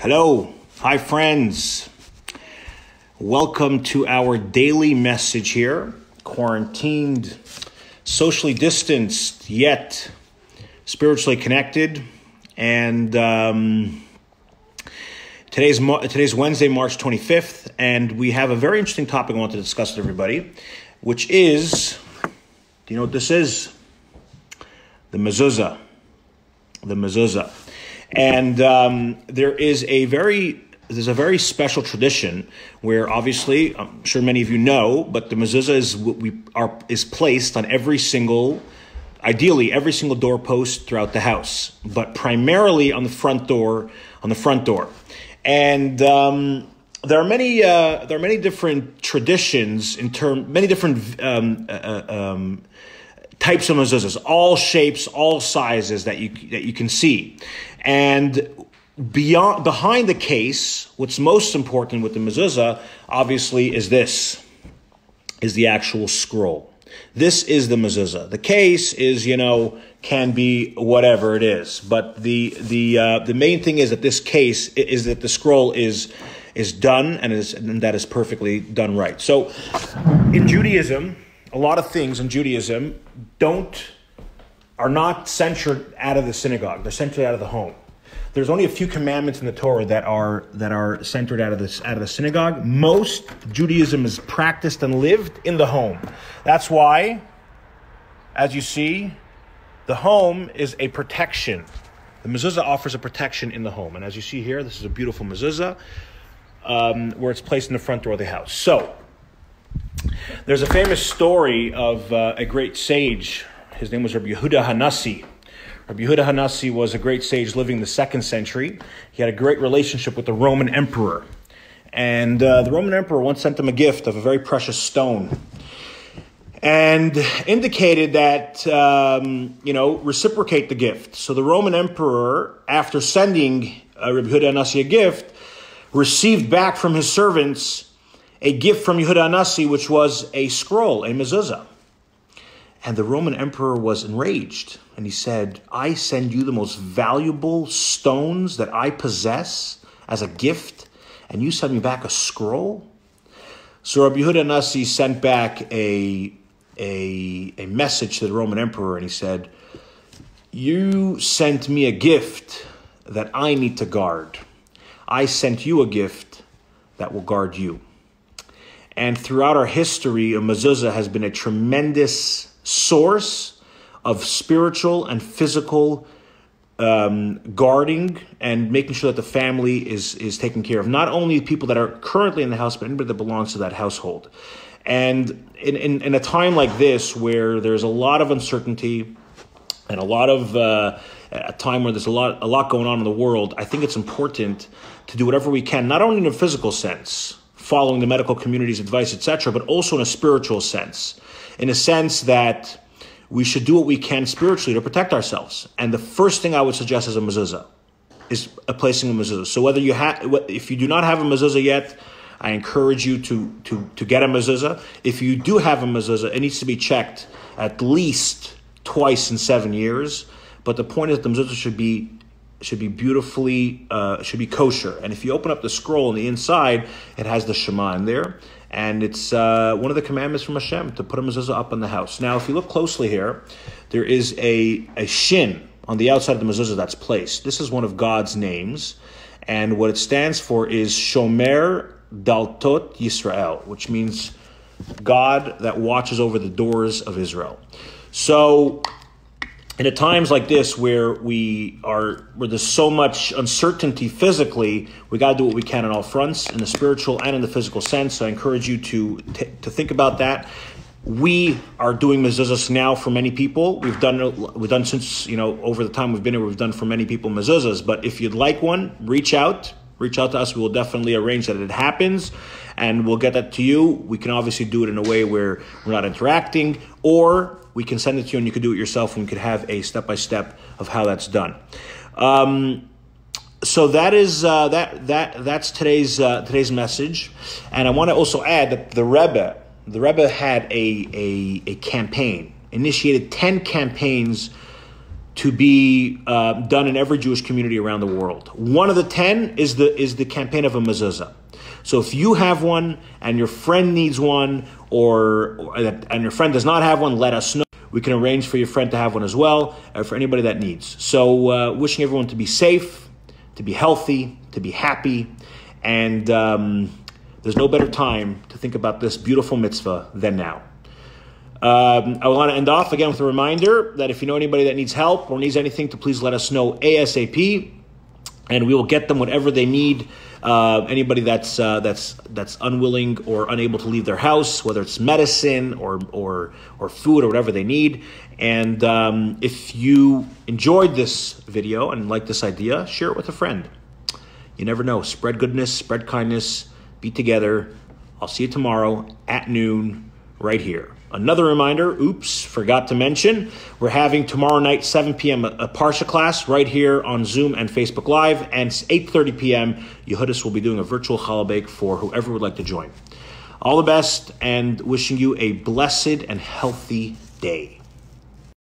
Hello. Hi, friends. Welcome to our daily message here. Quarantined, socially distanced, yet spiritually connected. And today's Wednesday, March 25th. And we have a very interesting topic I want to discuss with everybody, which is, do you know what this is? The Mezuzah. The Mezuzah. And there's a very special tradition where, obviously, I'm sure many of you know, but the mezuzah is placed on ideally every single doorpost throughout the house, but primarily on the front door. And there are many different traditions many different types of mezuzahs, all shapes, all sizes that you can see. And behind the case, what's most important with the mezuzah, obviously, is the actual scroll. This is the mezuzah. The case is, can be whatever it is. But the main thing is that this case is that the scroll is done and that is perfectly done right. So in Judaism, a lot of things in Judaism are not censored out of the synagogue. They're censored out of the home. There's only a few commandments in the Torah that are centered out of the synagogue. Most Judaism is practiced and lived in the home. That's why, as you see, the home is a protection. The mezuzah offers a protection in the home. And as you see here, this is a beautiful mezuzah where it's placed in the front door of the house. So there's a famous story of a great sage. His name was Rabbi Yehuda Hanassi. Rabbi Yehuda Hanassi was a great sage living in the 2nd century. He had a great relationship with the Roman emperor. And the Roman emperor once sent him a gift of a very precious stone. And indicated that, reciprocate the gift. So the Roman emperor, after sending Rabbi Yehuda Hanassi a gift, received back from his servants a gift from Yehuda Hanassi, which was a scroll, a mezuzah. And the Roman emperor was enraged. And he said, I send you the most valuable stones that I possess as a gift, and you send me back a scroll? So Rabbi Yehuda Hanassi sent back a message to the Roman emperor, and he said, you sent me a gift that I need to guard. I sent you a gift that will guard you. And throughout our history, a mezuzah has been a tremendous source of spiritual and physical guarding and making sure that the family is taken care of. Not only people that are currently in the house, but anybody that belongs to that household. And in a time like this, where there's a lot of uncertainty and a lot of a time where there's a lot going on in the world, I think it's important to do whatever we can, not only in a physical sense, following the medical community's advice, etc., but also in a spiritual sense. In a sense that we should do what we can spiritually to protect ourselves. And the first thing I would suggest is a mezuzah, is placing a mezuzah. So if you do not have a mezuzah yet, I encourage you to get a mezuzah. If you do have a mezuzah, it needs to be checked at least twice in 7 years. But the point is that the mezuzah should be beautifully, should be kosher. And if you open up the scroll on the inside, it has the Shema in there. And it's one of the commandments from Hashem to put a mezuzah up in the house. Now, if you look closely here, there is a shin on the outside of the mezuzah that's placed. This is one of God's names. And what it stands for is Shomer Daltot Yisrael, which means God that watches over the doors of Israel. So and at times like this, where there's so much uncertainty physically, we got to do what we can on all fronts, in the spiritual and in the physical sense. So I encourage you to think about that. We are doing mezuzahs now for many people. We've done since over the time we've been here. We've done for many people mezuzahs. But if you'd like one, reach out to us. We will definitely arrange that it happens, and we'll get that to you. We can obviously do it in a way where we're not interacting, or we can send it to you and you can do it yourself, and we could have a step-by-step of how that's done. So that is that's today's message. And I want to also add that the Rebbe had a campaign, initiated 10 campaigns to be done in every Jewish community around the world. One of the 10 is the campaign of a mezuzah. So if you have one and your friend needs one, and your friend does not have one, let us know. We can arrange for your friend to have one as well, for anybody that needs. So wishing everyone to be safe, to be healthy, to be happy, and there's no better time to think about this beautiful mitzvah than now. I want to end off again with a reminder that if you know anybody that needs help or needs anything, to please let us know ASAP, and we will get them whatever they need. Anybody that's unwilling or unable to leave their house, whether it's medicine or food or whatever they need. And if you enjoyed this video and like this idea, share it with a friend. You never know. Spread goodness, spread kindness, be together. I'll see you tomorrow at noon right here. Another reminder, oops, forgot to mention, we're having tomorrow night, 7 p.m., a Parsha class right here on Zoom and Facebook Live, and 8:30 p.m., Yehudis will be doing a virtual challah for whoever would like to join. All the best, and wishing you a blessed and healthy day.